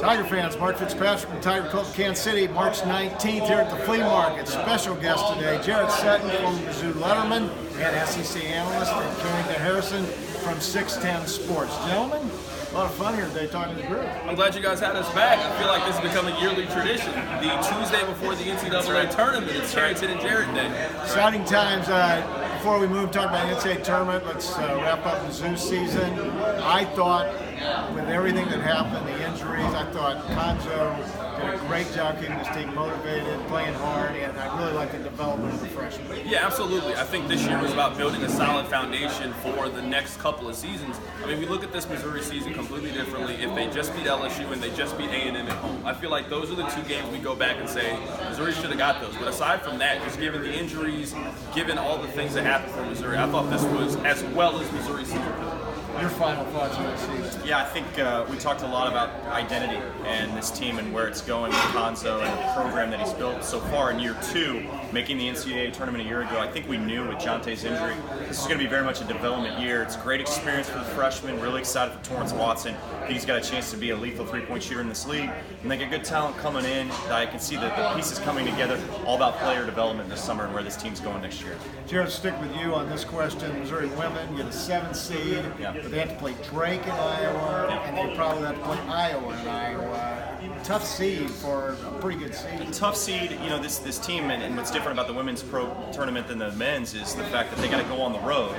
Tiger fans, Mark Fitzpatrick from Tiger Club of Kansas City, March 19th here at the flea market. Special guest today, Jarrett Sutton, former Mizzou letterman and SEC analyst, and Carrington Harrison from 610 Sports. Gentlemen, a lot of fun here today talking to the group. I'm glad you guys had us back. I feel like this has become a yearly tradition. The Tuesday before the NCAA tournament, it's Carrington and Jarrett Day. Exciting times. Before we move, talk about the NCAA tournament, let's wrap up Mizzou season. I thought, with everything that happened, the injuries, I thought Konzo did a great job keeping his team motivated, playing hard, and I really like the development of the freshmen. Yeah, absolutely. I think this year was about building a solid foundation for the next couple of seasons. I mean, we look at this Missouri season completely differently. If they just beat LSU and they just beat A&M at home, I feel like those are the two games we go back and say, Missouri should have got those. But aside from that, just given the injuries, given all the things that happened for Missouri, I thought this was as well as Missouri season could. Your final thoughts on the season? Yeah, I think we talked a lot about identity and this team and where it's going with Konzo and the program that he's built so far in year two, making the NCAA tournament a year ago. I think we knew with Jonte's injury, this is going to be very much a development year. It's a great experience for the freshmen, really excited for Torrance Watson. I think he's got a chance to be a lethal three-point shooter in this league. And they get good talent coming in. I can see that the pieces coming together, all about player development this summer and where this team's going next year. Jared, stick with you on this question. Missouri women get a 7 seed, but they have to play Drake in Iowa, and they probably have to play Iowa in Iowa. Tough seed for a pretty good seed. A tough seed, you know, this team, and what's different about the women's pro tournament than the men's is the fact that they got to go on the road.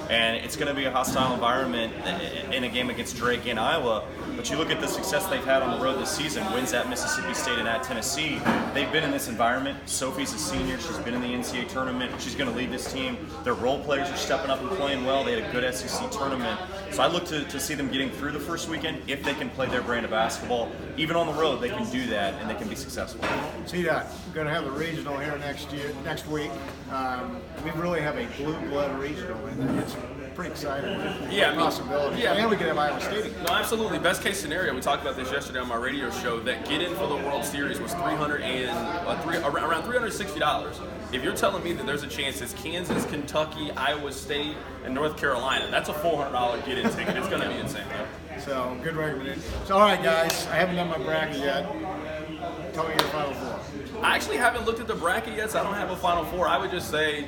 And it's going to be a hostile environment in a game against Drake in Iowa. But you look at the success they've had on the road this season, wins at Mississippi State and at Tennessee. They've been in this environment. Sophie's a senior. She's been in the NCAA tournament. She's going to lead this team. Their role players are stepping up and playing well. They had a good SEC tournament. So I look to see them getting through the first weekend. If they can play their brand of basketball, even on the road, they can do that and they can be successful. CDot, we're going to have the regional here next week. We really have a blue blood regional, and it's pretty exciting. Yeah, possibility. Yeah, and we could have Iowa State. No, absolutely. Best case scenario. We talked about this yesterday on my radio show. That get in for the World Series was around $360. If you're telling me that there's a chance it's Kansas, Kentucky, Iowa State, and North Carolina, that's a $400 get-in ticket. It's going to be insane. So good recommendation. So all right, guys, I haven't done my bracket yet. Tell me your final four. I actually haven't looked at the bracket yet, so I don't have a Final Four. I would say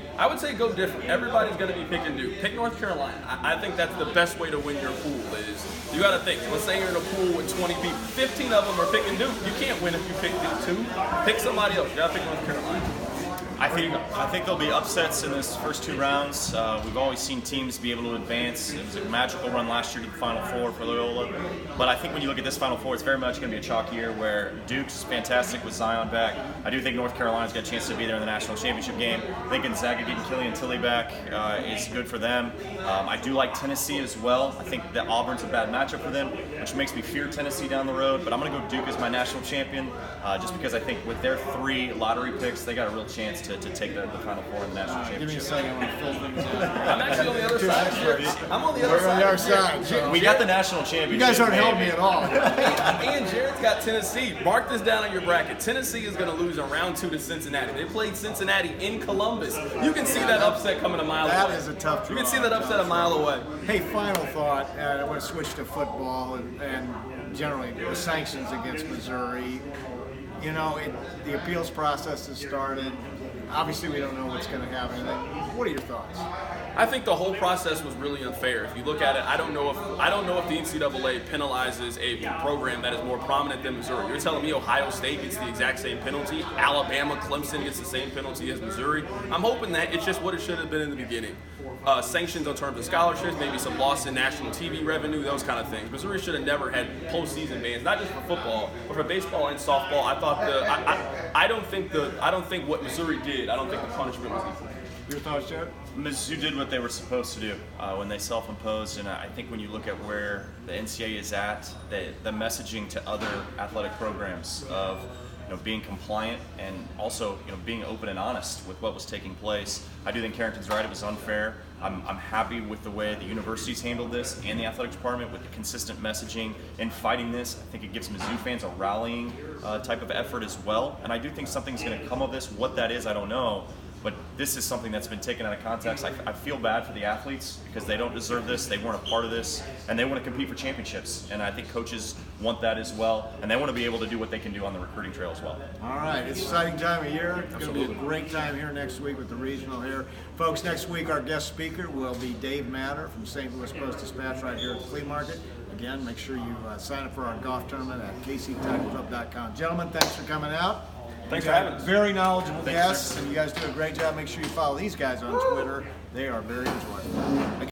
go different. Everybody's going to be picking Duke. Pick North Carolina. I think that's the best way to win your pool is you got to think. Let's say you're in a pool with 20 people. 15 of them are picking Duke. You can't win if you pick Duke too. Pick somebody else. You got to pick North Carolina. I think there'll be upsets in this first two rounds. We've always seen teams be able to advance. It was a magical run last year to the Final Four for Loyola. But I think when you look at this Final Four, it's very much going to be a chalk year where Duke's fantastic with Zion back. I do think North Carolina's got a chance to be there in the national championship game. I think Gonzaga getting Killian Tilly back is good for them. I do like Tennessee as well. I think that Auburn's a bad matchup for them, which makes me fear Tennessee down the road. But I'm going to go Duke as my national champion just because I think with their 3 lottery picks, they got a real chance to take the Final Four in the national championship. Give me a second. I'm I'm actually on the other side. I'm on the other side. We're on the other side. So. We got the national championship. You guys aren't helping me at all. And Jarrett's got Tennessee. Mark this down on your bracket. Tennessee is going to lose in round 2 to Cincinnati. They played Cincinnati in Columbus. You can see that upset coming a mile away. That is a tough draw. You can see that upset a mile away. Hey, final thought. I want to switch to football and generally the sanctions against Missouri. You know, the appeals process has started. Obviously, we don't know what's going to happen. What are your thoughts? I think the whole process was really unfair. If you look at it, I don't know if the NCAA penalizes a program that is more prominent than Missouri. You're telling me Ohio State gets the exact same penalty, Alabama, Clemson gets the same penalty as Missouri. I'm hoping that it's just what it should have been in the beginning. Sanctions in terms of scholarships, maybe some loss in national TV revenue, those kind of things. Missouri should have never had postseason bans, not just for football, but for baseball and softball. I thought I don't think what Missouri did. I don't think the punishment was equal. Your thoughts, Jared? Mizzou did what they were supposed to do when they self-imposed, and I think when you look at where the NCAA is at, the messaging to other athletic programs of being compliant and also being open and honest with what was taking place. I do think Carrington's right; it was unfair. I'm happy with the way the universities handled this and the athletics department with the consistent messaging and fighting this. I think it gives Mizzou fans a rallying type of effort as well, and I do think something's going to come of this. What that is, I don't know. But this is something that's been taken out of context. I feel bad for the athletes because they don't deserve this. They weren't a part of this, and they want to compete for championships. And I think coaches want that as well, and they want to be able to do what they can do on the recruiting trail as well. All right, it's an exciting time of year. It's going to be a great time here next week with the regional here. Folks, next week our guest speaker will be Dave Matter from St. Louis Post Dispatch right here at the flea market. Again, make sure you sign up for our golf tournament at kctackleclub.com. Gentlemen, thanks for coming out. Thanks for having us. Very knowledgeable Thanks, guests, sir. and you guys do a great job. Make sure you follow these guys on Twitter. They are very enjoyable.